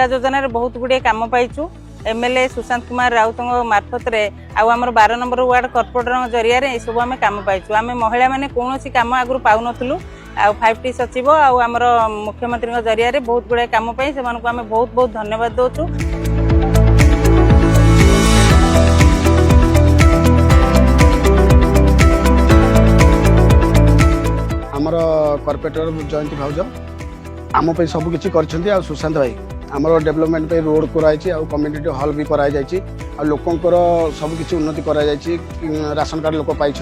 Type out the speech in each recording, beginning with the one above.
मुद्रा योजन बहुत गुड़े कम पाइचु एमएलए सुशांत कुमार राउत मार्फत आमर 12 नंबर वार्ड कॉर्पोरेटर जरिया सब आम कम पाइचु आम महिला मैंने कौन कम आगु पाऊनु आ 5टी सचिव आमर मुख्यमंत्री जरिया बहुत गुड़े कम पाई से आम बहुत बहुत धन्यवाद दौचु। आमर कॉर्पोरेटर जयंती भाउज आम सब किसी कर सुशांत भाई आमर डेवलपमेंट पे रोड कराई कम्युनिटी हॉल भी कराई जाइए लोकंर सब किसी उन्नति कराई राशन कार्ड लोक पाई।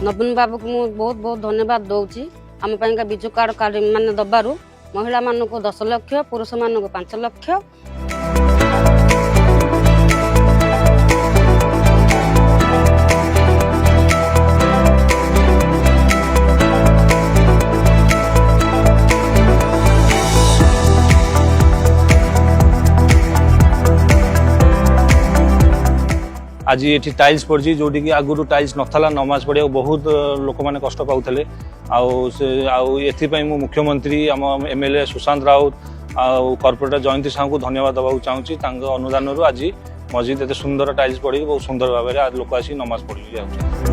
नवीन बाबू को मुझे बहुत बहुत धन्यवाद दूची आम विजु कार्ड मान दबारू महिला मान को 10 लाख पुरुष मान को 5 लाख। आज ये टाइल्स पड़ी जोटी की आगुरी टाइल्स नाला नमाज पढ़िया बहुत लोक मैंने कष्ट पाते आउ मुख्यमंत्री आम एमएलए सुशांत राउत आउ कॉर्पोरेटर जयंती साहू को धन्यवाद देवाक चाहूँगी अनुदान आज मस्जिद एत सुंदर टाइल्स पड़ी बहुत सुंदर भाव लोक आसी नमाज पढ़ी।